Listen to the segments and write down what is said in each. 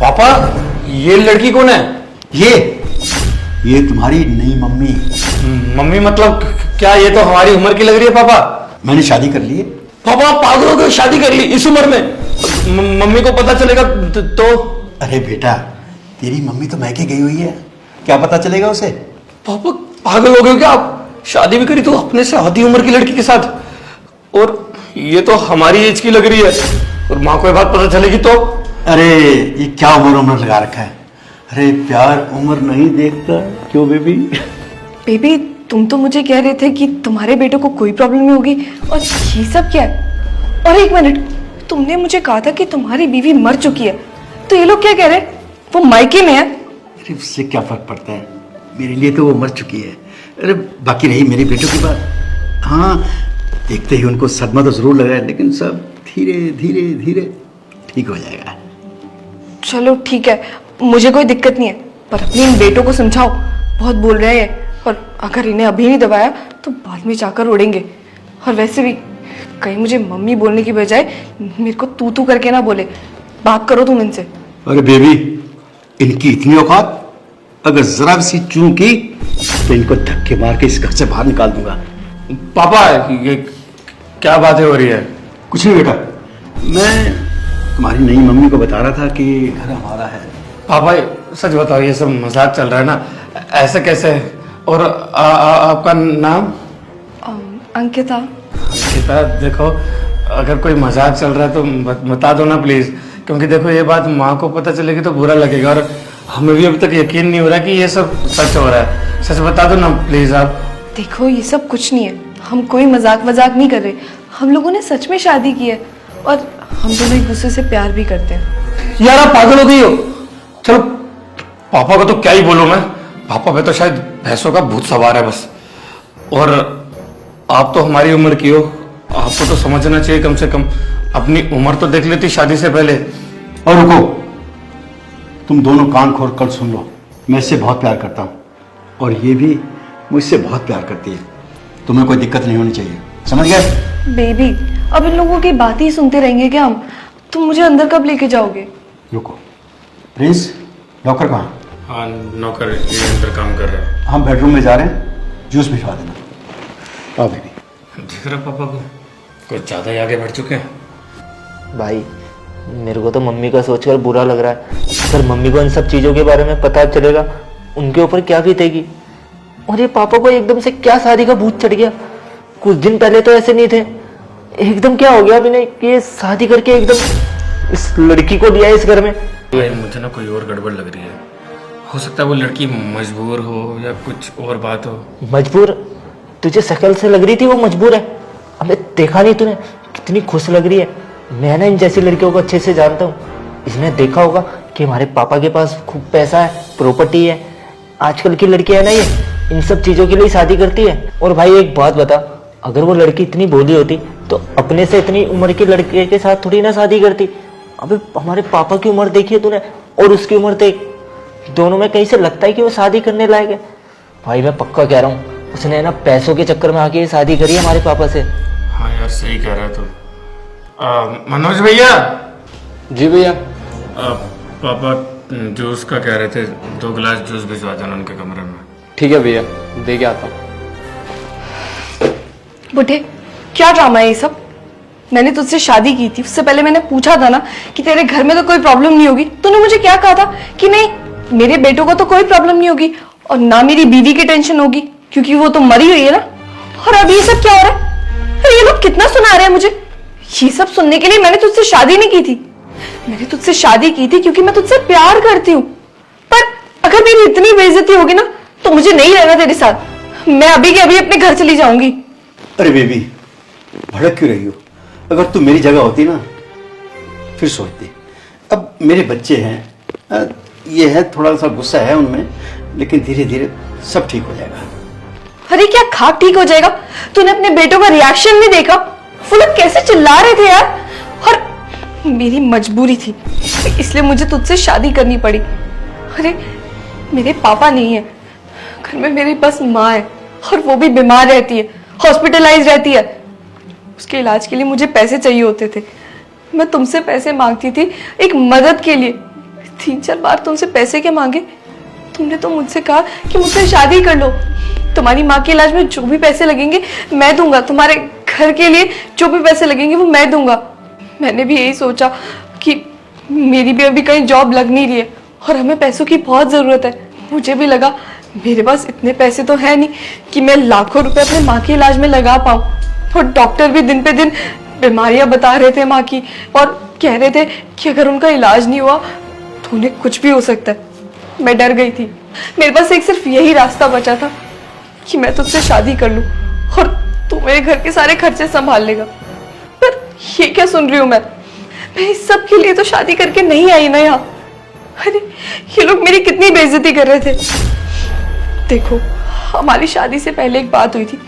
पापा, ये लड़की कौन है? ये तुम्हारी नई मम्मी। मम्मी मतलब क्या? ये तो हमारी उम्र की लग रही है पापा। मैंने शादी कर ली है। पापा आप पागल हो गए, शादी कर ली इस उम्र में? मम्मी को पता चलेगा तो? अरे बेटा, तेरी मम्मी तो मैके गई हुई है, क्या पता चलेगा उसे? पापा पागल हो गए क्या आप? शादी भी करी तो अपने से आधी उम्र की लड़की के साथ, और ये तो हमारी एज की लग रही है, और माँ को ये बात पता चलेगी तो? अरे ये क्या उम्र लगा रखा है? अरे प्यार उम्र नहीं देखता, क्यों बेबी? बेबी, तुम तो मुझे कह रहे थे कि तुम्हारे बेटे को कोई प्रॉब्लम नहीं होगी, और ये सब क्या है? और एक मिनट, तुमने मुझे कहा था कि तुम्हारी बीवी मर चुकी है, तो ये लोग क्या कह रहे हैं? वो मायके में है। अरे उससे क्या फर्क पड़ता है, मेरे लिए तो वो मर चुकी है। अरे बाकी रही मेरे बेटों की बात, हाँ देखते ही उनको सदमा तो जरूर लगा है, लेकिन सब धीरे धीरे धीरे ठीक हो जाएगा। चलो ठीक है, मुझे कोई दिक्कत नहीं है, पर अपने इन बेटों को समझाओ, बहुत बोल रहे हैं, और अगर इन्हें अभी नहीं दबाया तो बाद में जाकर उड़ेंगे। और वैसे भी कहीं मुझे मम्मी बोलने की बजाय मेरे को तू करके ना बोले। बात करो तुम इनसे। अरे बेबी, इनकी इतनी औकात, अगर जरा भी सी चूक की तो इनको धक्के मार के इस घर से बाहर निकाल दूंगा। पापा ये क्या बातें हो रही है? कुछ नहीं बेटा, मैं तुम्हारी नई मम्मी को बता रहा था कि घर हमारा है। पापा सच बताओ, ये सब मजाक चल रहा है ना? ऐसे कैसे? और आपका नाम? अंकिता। अंकिता, देखो अगर कोई मजाक चल रहा है तो बता दो ना प्लीज, क्योंकि देखो ये बात माँ को पता चलेगी तो बुरा लगेगा, और हमें भी अभी तक यकीन नहीं हो रहा कि ये सब सच हो रहा है। सच बता दो ना प्लीज आप। देखो ये सब कुछ नहीं है, हम कोई मजाक नहीं कर रहे, हम लोगों ने सच में शादी की है, और हम दोनों एक दूसरे से प्यार भी करते हैं। यार आप पागल हो गई हो। चलो पापा को तो क्या ही बोलूं मैं, पापा पे तो शायद भैंसों का भूत सवार है बस। और आप तो हमारी उम्र की हो, आपको तो समझना चाहिए कम से कम, अपनी उम्र तो देख लेती शादी से पहले। और रुको, तुम दोनों कान खोल कर सुन लो, मैं इससे बहुत प्यार करता हूँ, और ये भी मुझसे बहुत प्यार करती है। तुम्हें कोई दिक्कत नहीं होनी चाहिए, समझ गए? बेबी, अब इन लोगों की बात ही सुनते रहेंगे क्या हम? तुम मुझे अंदर कब लेके जाओगे? रुको, प्रिंस नौकर कहाँ? हाँ नौकर ये अंदर काम कर रहा है। हम बेडरूम में जा रहे हैं, जूस भिजवा देना। आओ बेबी। दिख रहा पापा को कुछ ज्यादा ही आगे बढ़ चुके हैं। भाई मेरे को तो मम्मी का सोचकर बुरा लग रहा है, अगर मम्मी को इन सब चीज़ों के बारे में पता चलेगा उनके ऊपर क्या बीतेगी। और ये पापा को एकदम से क्या शादी का भूत चढ़ गया? कुछ दिन पहले तो ऐसे नहीं थे, एकदम क्या हो गया अभी नहीं कि ये शादी करके एकदम इस लड़की को दिया इस घर में। मुझे ना कोई और गड़बड़ लग रही है, हो सकता है वो लड़की मजबूर हो या कुछ और बात हो। मजबूर? तुझे शक्ल से लग रही थी वो मजबूर है। अबे देखा नहीं तूने कितनी खुश लग रही है? मैं ना इन जैसी लड़कियों को अच्छे से जानता हूँ, इसने देखा होगा कि हमारे पापा के पास खूब पैसा है, प्रॉपर्टी है। आजकल की लड़कियां ना ये इन सब चीज़ों के लिए शादी करती है। और भाई एक बात बता, अगर वो लड़की इतनी भोली होती तो अपने से इतनी उम्र के लड़के के साथ थोड़ी ना शादी करती। अबे हमारे पापा की उम्र देखी है तूने, और उसकी उम्र देख, दोनों में कहीं से लगता है कि वो शादी करने लायक है। भाई मैं पक्का कह रहा हूँ, उसने ना पैसों के चक्कर में आके शादी करी है हमारे पापा से। हाँ यार सही कह रहा है तू। मनोज भैया। जी भैया। पापा जूस का कह रहे थे, 2 गिलास जूस भिजवा देना उनके कमरे में। ठीक है भैया, दे के आता हूँ। बुढ़े, क्या ड्रामा है ये सब? मैंने तुझसे शादी की थी, उससे पहले मैंने पूछा था ना कि तेरे घर में तो कोई प्रॉब्लम नहीं होगी। तूने मुझे क्या कहा था कि नहीं, मेरे बेटों को तो कोई प्रॉब्लम नहीं होगी, और ना मेरी बीवी की टेंशन होगी, क्योंकि वो तो मरी हुई है ना। और अब ये सब क्या हो रहा है? अरे ये लोग कितना सुना रहे हैं मुझे। ये सब सुनने के लिए मैंने तुझसे शादी नहीं की थी, मैंने तुझसे शादी की थी क्योंकि मैं तुझसे प्यार करती हूँ। पर अगर मेरी इतनी बेइज्जती होगी ना तो मुझे नहीं रहना तेरे साथ, मैं अभी के अभी अपने घर चली जाऊंगी। अरे बेबी, भड़क क्यों रही हो? अगर तू मेरी जगह होती ना फिर सोचती। अब मेरे बच्चे हैं, ये है थोड़ा सा गुस्सा है उनमें, लेकिन धीरे धीरे सब ठीक हो जाएगा। अरे क्या खाक ठीक हो जाएगा? तूने अपने बेटों का रिएक्शन नहीं देखा? वो लोग कैसे चिल्ला रहे थे यार। और मेरी मजबूरी थी, इसलिए मुझे तुझसे शादी करनी पड़ी। अरे मेरे पापा नहीं है घर में, मेरी बस माँ है, और वो भी बीमार रहती है, हॉस्पिटलाइज रहती है। उसके इलाज के लिए मुझे पैसे चाहिए होते थे, मैं तुमसे पैसे मांगती थी एक मदद के लिए। 3-4 बार तुमसे पैसे के मांगे? तुमने तो मुझसे कहा कि मुझसे शादी कर लो, तुम्हारी माँ के इलाज में जो भी पैसे लगेंगे मैं दूंगा, तुम्हारे घर के लिए जो भी पैसे लगेंगे वो मैं दूंगा। मैंने भी यही सोचा कि मेरी भी अभी कहीं जॉब लग नहीं रही है और हमें पैसों की बहुत ज़रूरत है। मुझे भी लगा मेरे पास इतने पैसे तो है नहीं कि मैं लाखों रुपए अपने माँ के इलाज में लगा पाऊँ। और डॉक्टर भी दिन पे दिन बीमारियां बता रहे थे माँ की और कह रहे थे कि अगर उनका इलाज नहीं हुआ तो उन्हें कुछ भी हो सकता है। मैं डर गई थी। मेरे पास एक सिर्फ यही रास्ता बचा था कि मैं तुझसे शादी कर लूं और तू मेरे घर के सारे खर्चे संभाल लेगा। पर ये क्या सुन रही हूँ मैं इस सब के लिए तो शादी करके नहीं आई ना यहाँ। अरे ये लोग मेरी कितनी बेइज्जती कर रहे थे। देखो हमारी शादी से पहले एक बात हुई थी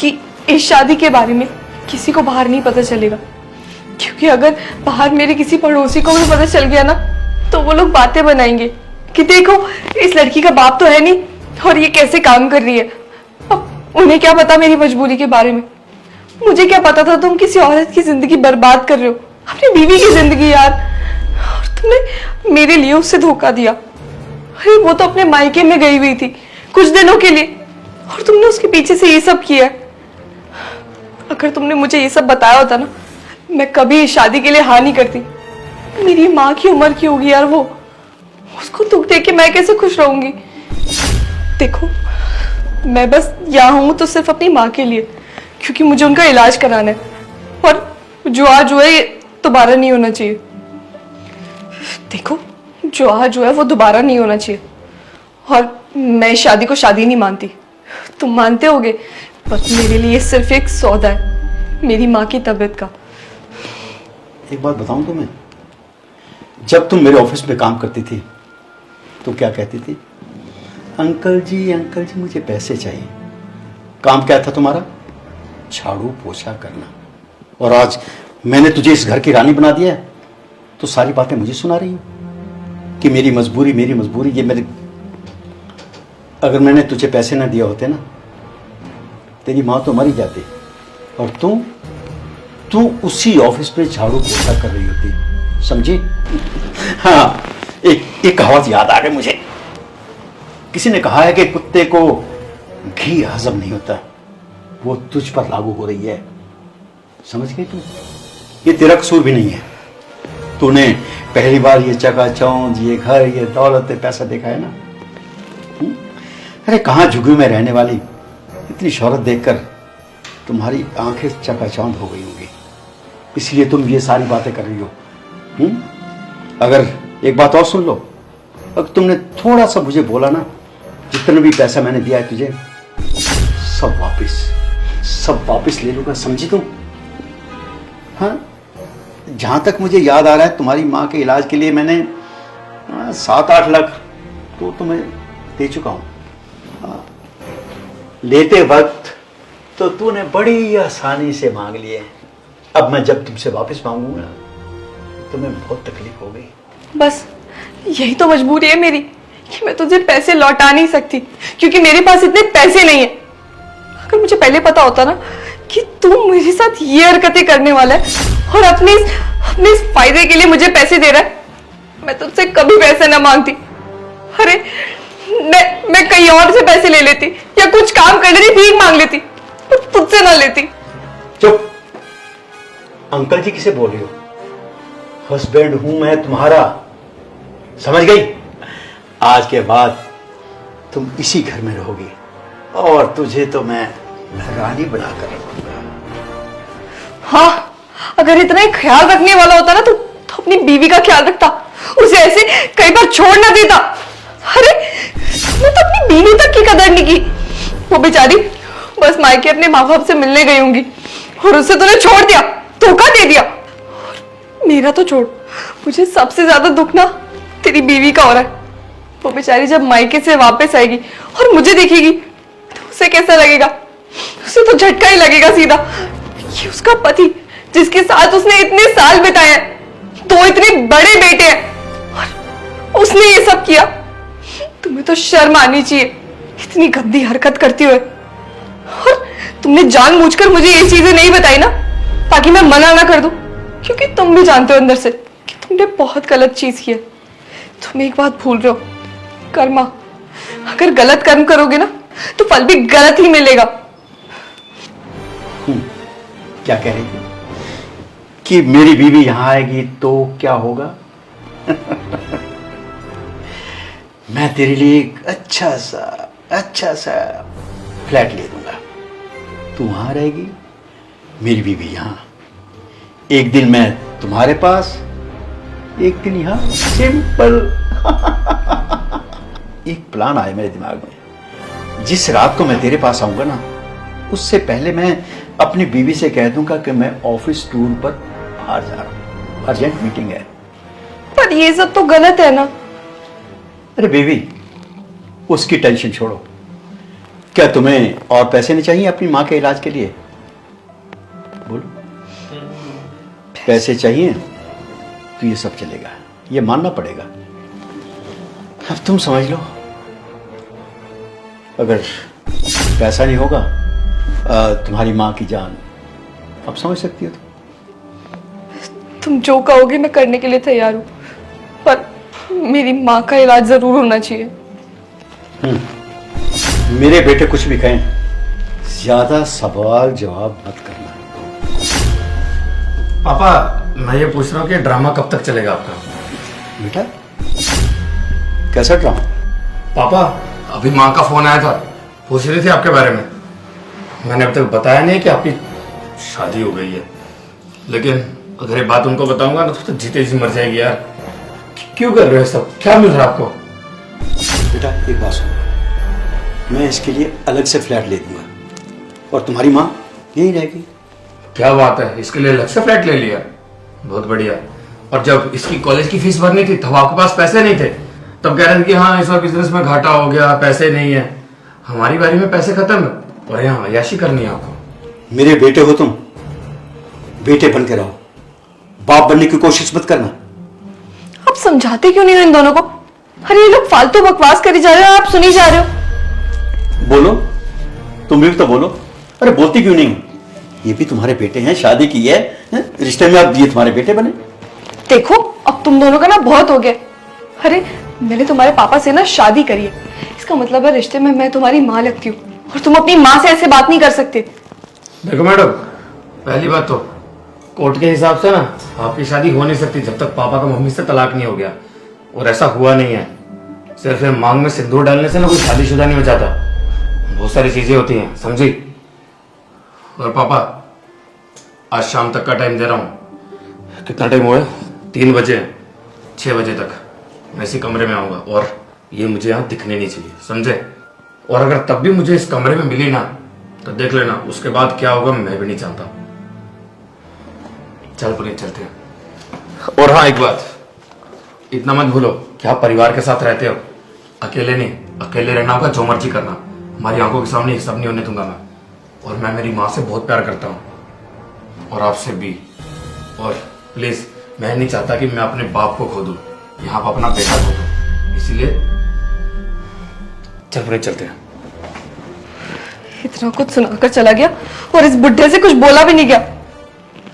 कि इस शादी के बारे में किसी को बाहर नहीं पता चलेगा, क्योंकि अगर बाहर मेरे किसी पड़ोसी को भी पता चल गया ना तो वो लोग बातें बनाएंगे कि देखो इस लड़की का बाप तो है नहीं और ये कैसे काम कर रही है। अब उन्हें क्या पता मेरी मजबूरी के बारे में। मुझे क्या पता था तुम किसी औरत की जिंदगी बर्बाद कर रहे हो, अपनी बीवी की जिंदगी यार। और तुमने मेरे लिए उससे धोखा दिया। अरे वो तो अपने मायके में गई हुई थी कुछ दिनों के लिए और तुमने उसके पीछे से ये सब किया। अगर तुमने मुझे ये सब बताया होता ना मैं कभी इस शादी के लिए हाँ नहीं करती। मेरी माँ की उम्र की होगी यार वो, उसको दुख देख के मैं कैसे खुश रहूंगी। देखो मैं बस यहाँ हूं तो सिर्फ अपनी माँ के लिए, क्योंकि मुझे उनका इलाज कराना है और जो आज हुआ है दोबारा नहीं होना चाहिए। देखो जो आज हुआ है वो दोबारा नहीं होना चाहिए और मैं इस शादी को शादी नहीं मानती। तुम मानते होगे पर मेरे लिए सिर्फ एक सौदा है मेरी माँ की तबीयत का। एक बात बताऊं तुम्हें, जब तुम मेरे ऑफिस में काम करती थी तो क्या कहती थी? अंकल जी मुझे पैसे चाहिए। काम क्या था तुम्हारा? झाड़ू पोछा करना। और आज मैंने तुझे इस घर की रानी बना दिया है तो सारी बातें मुझे सुना रही हो कि मेरी मजबूरी ये मेरे। अगर मैंने तुझे पैसे ना दिए होते ना तेरी माँ तो मर ही जाती और तू उसी ऑफिस में झाड़ू पोछा कर रही होती, समझी? हाँ, एक कहावत याद आ गई मुझे। किसी ने कहा है कि कुत्ते को घी हजम नहीं होता, वो तुझ पर लागू हो रही है। समझ गई तू? ये तेरा कसूर भी नहीं है। तूने पहली बार ये चकाचौंध, ये घर, ये दौलत, पैसा देखा है ना? अरे कहाँ झुग्गी में रहने वाली इतनी शोहरत देखकर तुम्हारी आंखें चकाचौंध हो गई होंगी, इसलिए तुम ये सारी बातें कर रही हो। अगर एक बात और सुन लो, अगर तुमने थोड़ा सा मुझे बोला ना, जितना भी पैसा मैंने दिया है तुझे सब वापस ले लूंगा, समझी तुम? हाँ, जहां तक मुझे याद आ रहा है तुम्हारी माँ के इलाज के लिए मैंने 7-8 लाख तो तुम्हें दे चुका हूं। लेते वक्त तो तूने बड़ी आसानी से मांग लिए, अब मैं जब तुमसे वापस मांगूंगा तुम्हें बहुत तकलीफ हो गई। बस यही तो मजबूरी है मेरी कि मैं तुझे पैसे लौटा नहीं सकती क्योंकि मेरे पास इतने पैसे नहीं है। अगर मुझे पहले पता होता ना कि तू मेरे साथ ये हरकतें करने वाला है और अपने इस फायदे के लिए मुझे पैसे दे रहा है, मैं तुझसे कभी पैसे ना मांगती। अरे मैं कहीं और से पैसे ले लेती या कुछ काम कर लेती, भीख मांग लेती, तो तुझसे ना लेती। चुप। अंकल जी किसे बोल रही हो? हस्बैंड हूं मैं तुम्हारा, समझ गई? आज के बाद तुम इसी घर में रहोगी और तुझे तो मैं रानी बनाकर रखूंगा। हाँ, अगर इतना ही ख्याल रखने वाला होता ना तो अपनी बीवी का ख्याल रखता, उसे ऐसे कई बार छोड़ ना देता। अरे तुमने तो अपनी बीवी तक की कदर नहीं की। वो बेचारी बस मायके अपने माँ बाप से मिलने गई होंगी और उससे तूने छोड़ दिया, धोखा दे दिया। मेरा तो छोड़, मुझे सबसे ज्यादा दुख ना तेरी बीवी का हो रहा है। वो बेचारी जब मायके से वापस आएगी और मुझे देखेगी तो उसे कैसा लगेगा? उसे तो झटका ही लगेगा सीधा। ये उसका पति जिसके साथ उसने इतने साल बिताए हैं, 2 इतने बड़े बेटे हैं और उसने ये सब किया। तुम्हें तो शर्म आनी चाहिए इतनी गंदी हरकत करते हुए। और तुमने जानबूझकर मुझे ये चीजें नहीं बताई ना ताकि मैं मना ना कर दूं, क्योंकि तुम भी जानते हो अंदर से कि तुमने बहुत गलत चीज की है। तुम एक बात भूल रहे हो, कर्मा। अगर गलत कर्म करोगे ना तो फल भी गलत ही मिलेगा। क्या कह रही थी कि मेरी बीवी यहां आएगी तो क्या होगा? मैं तेरे लिए एक अच्छा सा फ्लैट ले दूंगा। तू वहां रहेगी, मेरी बीवी यहां। एक दिन मैं तुम्हारे पास, एक दिन यहां। सिंपल। एक प्लान आया मेरे दिमाग में। जिस रात को मैं तेरे पास आऊंगा ना, उससे पहले मैं अपनी बीवी से कह दूंगा कि मैं ऑफिस टूर पर बाहर जा रहा हूं, अर्जेंट मीटिंग है। पर ये सब तो गलत है ना। अरे बेबी, उसकी टेंशन छोड़ो। क्या तुम्हें और पैसे नहीं चाहिए अपनी माँ के इलाज के लिए? बोलो। पैसे चाहिए तो ये सब चलेगा, ये मानना पड़ेगा। अब तुम समझ लो, अगर पैसा नहीं होगा तुम्हारी माँ की जान, अब समझ सकती हो तुम जो कहोगे मैं करने के लिए तैयार हूं, पर मेरी माँ का इलाज जरूर होना चाहिए। मेरे बेटे कुछ भी कहें, ज्यादा सवाल जवाब मत करना। पापा, मैं ये पूछ रहा हूँ कि ड्रामा कब तक चलेगा आपका? बेटा, कैसा ड्रामा? पापा, अभी माँ का फोन आया था, पूछ रही थी आपके बारे में। मैंने अब तक बताया नहीं कि आपकी शादी हो गई है, लेकिन अगर ये बात उनको बताऊंगा ना तो जीते जी मर जाएगी यार। क्यों कर रहे हो सब? क्या मिल रहा है आपको? बेटा एक बात सुनो, मैं इसके लिए अलग से फ्लैट ले दूंगा और तुम्हारी माँ यहीं रहेगी। क्या बात है, इसके लिए अलग से फ्लैट ले लिया? बहुत बढ़िया। और जब इसकी कॉलेज की फीस भरनी थी तब आपके पास पैसे नहीं थे, तब कह रहे थे कि हाँ इस बार बिजनेस में घाटा हो गया, पैसे नहीं है। हमारी बारी में पैसे खत्म है और यहाँ अय्याशी करनी है आपको। मेरे बेटे हो तुम, बेटे बन के रहो, बाप बनने की कोशिश मत करना। आप समझाते क्यों नहीं हो इन दोनों को? अरे ये लोग फालतू बकवास करी जा रहे हो, आप सुनी जा रहे हो। बोलो, तुम भी तो बोलो। अरे बोलती क्यों नहीं? ये भी तुम्हारे बेटे हैं, शादी की है, रिश्ते में अब ये तुम्हारे बेटे बने। देखो अब तुम दोनों का ना बहुत हो गया। अरे मैंने तुम्हारे पापा से ना शादी करी है, इसका मतलब है रिश्ते में मैं तुम्हारी माँ लगती हूँ और तुम अपनी माँ से ऐसे बात नहीं कर सकते। देखो मैडम, पहली बात तो कोर्ट के हिसाब से ना आपकी शादी हो नहीं सकती जब तक पापा का मम्मी से तलाक नहीं हो गया, और ऐसा हुआ नहीं है। सिर्फ मांग में सिंदूर डालने से ना कोई शादीशुदा नहीं हो जाता, बहुत सारी चीजें होती हैं, समझी? और पापा, आज शाम तक का टाइम दे रहा हूँ। कितना टाइम हुआ है? 3 बजे। 6 बजे तक मैं इसी कमरे में आऊंगा और ये मुझे यहाँ दिखने नहीं चाहिए, समझे? और अगर तब भी मुझे इस कमरे में मिली ना तो देख लेना, उसके बाद क्या होगा मैं भी नहीं जानता। चल पुनीत, चलते हैं। और हाँ एक बात, इतना मत भूलो कि आप परिवार के साथ रहते हो, अकेले नहीं। अकेले रहना होगा, जो मर्जी करना, हमारी आंखों के सामने ये सब नहीं होने दूंगा मैं। और मैं मेरी माँ से बहुत प्यार करता हूँ और आपसे भी। और प्लीज, मैं नहीं चाहता कि मैं अपने बाप को खो दूं या आप अपना बेटा खो दो, इसीलिए चल पुनीत, चलते हैं। इतना कुछ सुनाकर चला गया और इस बुढ़े से कुछ बोला भी नहीं गया।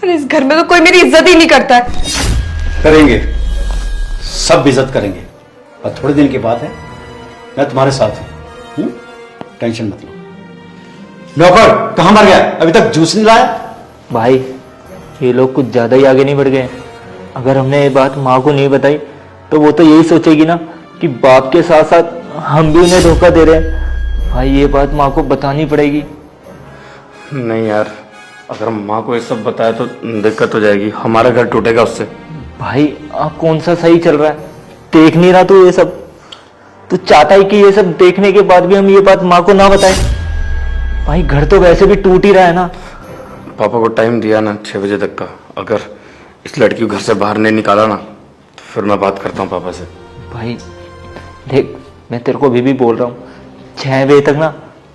अरे इस घर में तो कोई मेरी इज्जत ही नहीं करता है। करेंगे, सब इज्जत करेंगे, और थोड़े दिन के बाद है, मैं तुम्हारे साथ हूं। टेंशन मत लो। नौकर कहां मर गया? अभी तक जूस नहीं लाया? भाई ये लोग कुछ ज्यादा ही आगे नहीं बढ़ गए। अगर हमने ये बात माँ को नहीं बताई तो वो तो यही सोचेगी ना कि बाप के साथ साथ हम भी उन्हें धोखा दे रहे हैं। भाई ये बात माँ को बतानी पड़ेगी। नहीं यार, अगर माँ को ये सब बताया तो दिक्कत हो जाएगी, हमारा घर टूटेगा उससे। भाई आप कौन सा सही चल रहा है, देख नहीं रहा तू ये सब? तू चाहता है कि ये सब देखने के बाद भी हम ये बात माँ को ना बताएं? भाई घर तो वैसे भी टूट ही रहा है ना। पापा को टाइम दिया ना 6 बजे तक का, अगर इस लड़की को घर से बाहर नहीं निकाला ना तो फिर मैं बात करता हूँ पापा से। भाई देख, मैं तेरे को अभी भी बोल रहा हूँ, 6 बजे तक ना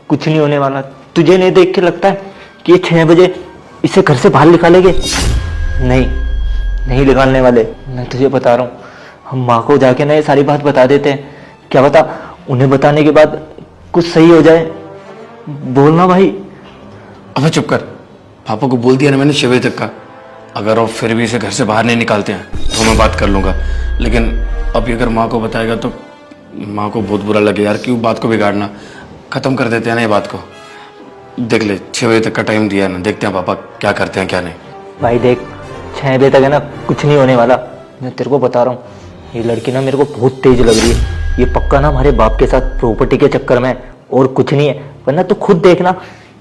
कुछ नहीं होने वाला। तुझे नहीं देख के लगता है कि ये 6 बजे इसे घर से बाहर निकालेंगे? नहीं निकालने वाले। मैं तुझे बता रहा हूँ, हम माँ को जाके ना ये सारी बात बता देते हैं, क्या पता उन्हें बताने के बाद कुछ सही हो जाए। बोलना भाई। अबे चुप कर, पापा को बोल दिया ना मैंने 6 बजे तक का। अगर वो फिर भी इसे घर से बाहर नहीं निकालते हैं तो मैं बात कर लूंगा, लेकिन अभी अगर माँ को बताएगा तो माँ को बहुत बुरा लगे यार, क्यों बात को बिगाड़ना, खत्म कर देते हैं ना ये बात को। देख ले 6 बजे तक का टाइम दिया है ना, देखते हैं पापा क्या करते हैं क्या नहीं। भाई देख 6 बजे तक है ना कुछ नहीं होने वाला, मैं तेरे को बता रहा हूँ। ये लड़की ना मेरे को बहुत तेज लग रही है, ये पक्का ना हमारे बाप के साथ प्रॉपर्टी के चक्कर में है और कुछ नहीं है। वरना तू खुद देखना,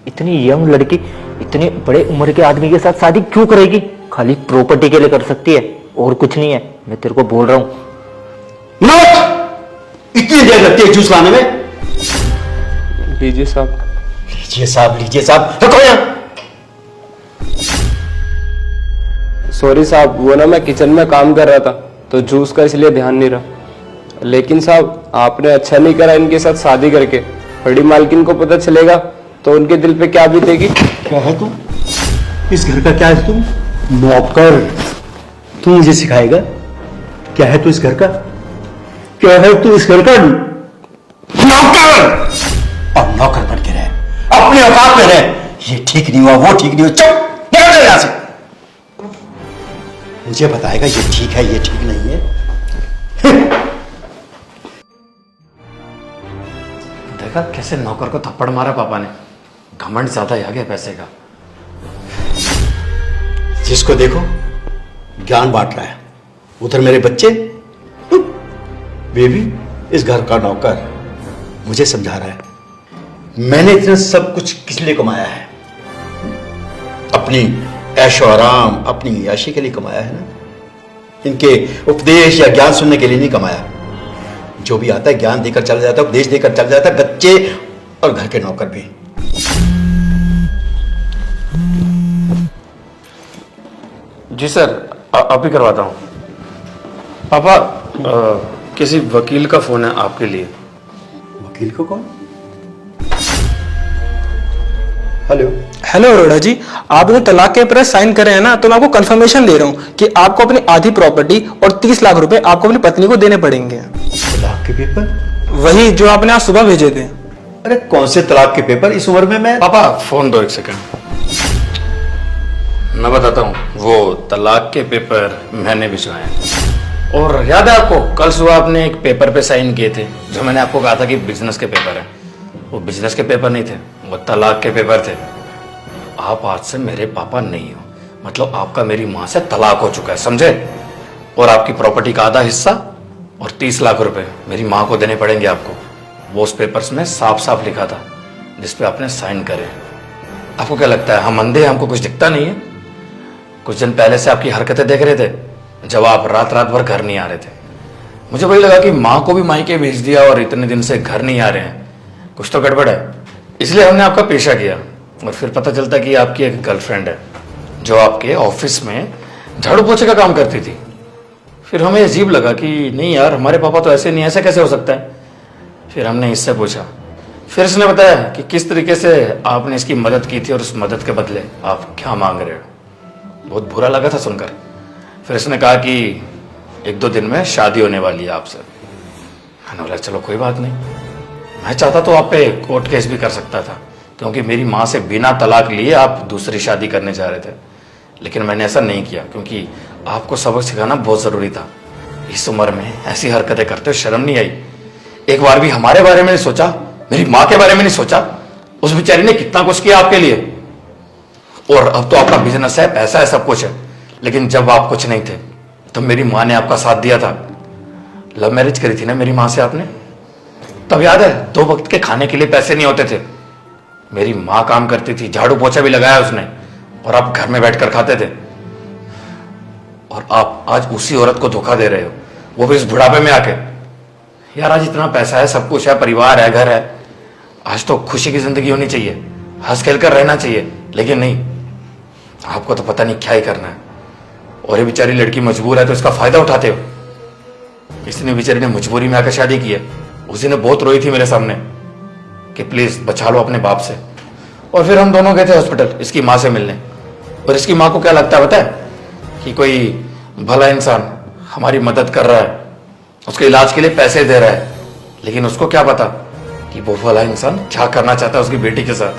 इतनी यंग लड़की इतनी बड़े उम्र के आदमी के साथ शादी क्यों करेगी? खाली प्रॉपर्टी के लिए कर सकती है और कुछ नहीं है, मैं तेरे को बोल रहा हूँ। नोट! इतनी देर लगती है जूस लाने में? लीजिए साहब। लीजिए साहब, रखो यहाँ। सॉरी साहब, वो ना मैं किचन में काम कर रहा था तो जूस का इसलिए ध्यान नहीं रहा। लेकिन साहब आपने अच्छा नहीं करा इनके साथ शादी करके, बड़ी मालकिन को पता चलेगा तो उनके दिल पे क्या बीतेगी। क्या है तू? इस घर का क्या है तू? नौकर? तू मुझे सिखाएगा क्या है तू इस घर का? क्या है तू इस घर का? नौकर! और नौकर बन के रहे, अपने औकात में रहे। ये ठीक नहीं हुआ, वो ठीक नहीं हुआ, चुप निकल जा यहां से। मुझे बताएगा ये ठीक है ये ठीक नहीं है। देखा कैसे नौकर को थप्पड़ मारा पापा ने, घमंड ज्यादा ही आ गया पैसे का। जिसको देखो ज्ञान बांट रहा है, उधर मेरे बच्चे बेबी इस घर का नौकर मुझे समझा रहा है मैंने इतना सब कुछ किस लिए कमाया है? अपनी ऐशो आराम, अपनी याशी के लिए कमाया है ना। इनके उपदेश या ज्ञान सुनने के लिए नहीं कमाया। जो भी आता है ज्ञान देकर चला जाता है, उपदेश देकर चला जाता है, बच्चे और घर के नौकर भी। जी सर, अभी करवाता हूँ। पापा किसी वकील का फोन है आपके लिए। वकील को कौन? हेलो। हेलो अरोड़ा जी, आपने तलाक के पेपर साइन करे हैं ना, तो मैं आपको कंफर्मेशन दे रहा हूँ कि आपको अपनी आधी प्रॉपर्टी और 30 लाख रुपए आपको अपनी पत्नी को देने पड़ेंगे। तलाक के पेपर? वही जो आपने आज सुबह भेजे थे। अरे कौन से तलाक के पेपर इस उम्र में मैं? पापा फोन दो 1 सेकंड, मैं बताता हूँ। वो तलाक के पेपर मैंने भिजवाए हैं। और याद है आपको कल सुबह आपने एक पेपर पे साइन किए थे, जो मैंने आपको कहा था कि बिजनेस के पेपर है। वो बिजनेस के पेपर नहीं थे, वो तलाक के पेपर थे। आप आज से मेरे पापा नहीं हो, मतलब आपका मेरी माँ से तलाक हो चुका है, समझे? और आपकी प्रॉपर्टी का आधा हिस्सा और 30 लाख रुपए मेरी माँ को देने पड़ेंगे आपको। वो उस पेपर्स में साफ साफ लिखा था, जिसपे आपने साइन करे। आपको क्या लगता है हम अंधे हैं, हमको कुछ दिखता नहीं है? कुछ दिन पहले से आपकी हरकतें देख रहे थे, जब आप रात रात भर घर नहीं आ रहे थे। मुझे वही लगा कि माँ को भी मायके भेज दिया और इतने दिन से घर नहीं आ रहे हैं, कुछ तो गड़बड़ है। इसलिए हमने आपका पेशा किया। और फिर पता चलता कि आपकी एक गर्लफ्रेंड है जो आपके ऑफिस में झाड़ू पोछे का काम करती थी। फिर हमें अजीब लगा कि नहीं यार, हमारे पापा तो ऐसे नहीं, ऐसे कैसे हो सकता है? फिर हमने इससे पूछा, फिर इसने बताया कि किस तरीके से आपने इसकी मदद की थी और उस मदद के बदले आप क्या मांग रहे हो। बहुत बुरा लगा था सुनकर। फिर इसने कहा कि 1-2 दिन में शादी होने वाली है आपसे। मैंने बोला चलो कोई बात नहीं। मैं चाहता तो आप पे कोर्ट केस भी कर सकता था, क्योंकि मेरी माँ से बिना तलाक लिए आप दूसरी शादी करने जा रहे थे। लेकिन मैंने ऐसा नहीं किया, क्योंकि आपको सबक सिखाना बहुत ज़रूरी था। इस उम्र में ऐसी हरकतें करते हो शर्म नहीं आई? एक बार भी हमारे बारे में नहीं सोचा, मेरी माँ के बारे में नहीं सोचा। उस बेचारी ने कितना कुछ किया आपके लिए। और अब तो आपका बिजनेस है, पैसा है, सब कुछ है। लेकिन जब आप कुछ नहीं थे तब मेरी माँ ने आपका साथ दिया था। लव मैरिज करी थी ना मेरी माँ से आपने, तब याद है 2 वक्त के खाने के लिए पैसे नहीं होते थे। मेरी माँ काम करती थी, झाड़ू पोछा भी लगाया उसने, और आप घर में बैठकर खाते थे। और आप आज उसी औरत को धोखा दे रहे हो, वो भी इस बुढ़ापे में आके। यार आज इतना पैसा है, सब कुछ है, परिवार है, घर है। आज तो खुशी की जिंदगी होनी चाहिए, हंस खेल कर रहना चाहिए। लेकिन नहीं, आपको तो पता नहीं क्या ही करना है। और ये बेचारी लड़की मजबूर है तो इसका फायदा उठाते हो। इसने बेचारी ने मजबूरी में आकर शादी की है। उस दिन बहुत रोई थी मेरे सामने कि प्लीज बचा लो अपने बाप से। और फिर हम दोनों गए थे हॉस्पिटल इसकी माँ से मिलने। और इसकी माँ को क्या लगता है पता है? कि कोई भला इंसान हमारी मदद कर रहा है, उसके इलाज के लिए पैसे दे रहा है। लेकिन उसको क्या पता कि वो भला इंसान क्या करना चाहता है उसकी बेटी के साथ।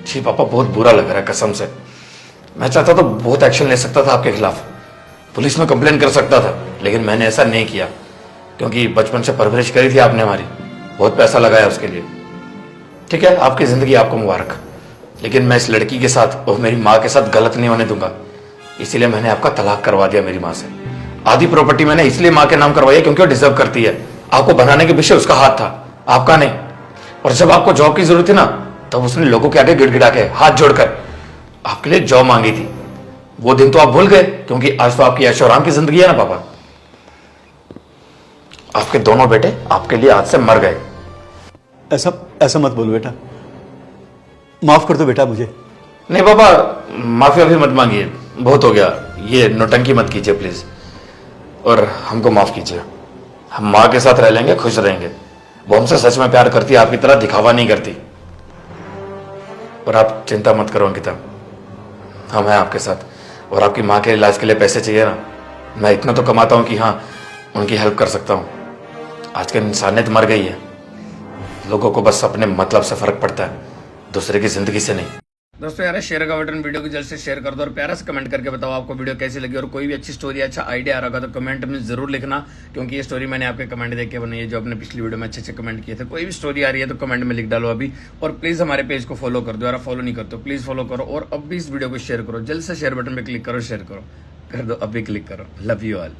जी पापा, बहुत बुरा लग रहा है कसम से। मैं चाहता तो बहुत एक्शन ले सकता था आपके खिलाफ, पुलिस में कंप्लेन कर सकता था। लेकिन मैंने ऐसा नहीं किया, क्योंकि बचपन से परवरिश करी थी आपने हमारी, बहुत पैसा लगाया उसके लिए। ठीक है, आपकी जिंदगी आपको मुबारक, लेकिन मैं इस लड़की के साथ और मेरी माँ के साथ गलत नहीं होने दूंगा। इसीलिए मैंने आपका तलाक करवा दिया मेरी माँ से। आधी प्रॉपर्टी मैंने इसलिए माँ के नाम करवाई है क्योंकि वो डिजर्व करती है। आपको बनाने के पीछे उसका हाथ था, आपका नहीं। और जब आपको जॉब की जरूरत थी ना, तब उसने लोगों के आगे गिड़गिड़ा के हाथ जोड़कर आपके लिए जॉब मांगी थी। वो दिन तो आप भूल गए, क्योंकि आज तो आपकी ऐशो आराम की जिंदगी है ना पापा। आपके दोनों बेटे आपके लिए आज से मर गए। ऐसा ऐसा मत बोलो बेटा, माफ कर दो बेटा मुझे। नहीं पापा, माफी अभी मत मांगिए, बहुत हो गया। ये नौटंकी मत कीजिए प्लीज, और हमको माफ कीजिए। हम माँ के साथ रह लेंगे, खुश रहेंगे। वो हमसे सच में प्यार करती है, आपकी तरह दिखावा नहीं करती। और आप चिंता मत करो अंकिता, हम हैं आपके साथ। और आपकी माँ के इलाज के लिए पैसे चाहिए ना, मैं इतना तो कमाता हूँ कि हाँ उनकी हेल्प कर सकता हूँ। आजकल इंसानियत मर गई है, लोगों को बस अपने मतलब से फर्क पड़ता है, दूसरे की जिंदगी से नहीं। दोस्तों यार, शेयर का बटन वीडियो को जल्द से शेयर कर दो और प्यारा से कमेंट करके बताओ आपको वीडियो कैसी लगी। और कोई भी अच्छी स्टोरी, अच्छा आइडिया आ रहा होगा तो कमेंट में जरूर लिखना, क्योंकि ये स्टोरी मैंने आपके कमेंट देख के बनाई है, जो आपने पिछली वीडियो में अच्छे अच्छे कमेंट किए थे। कोई भी स्टोरी आ रही है तो कमेंट में लिख डालो अभी। और प्लीज हमारे पेज को फॉलो कर दो यार, फॉलो नहीं करते प्लीज फॉलो करो। और अब भी इस वीडियो को शेयर करो, जल्द से शेयर बटन पर क्लिक करो, शेयर करो, कर दो, अभी क्लिक करो। Love you all.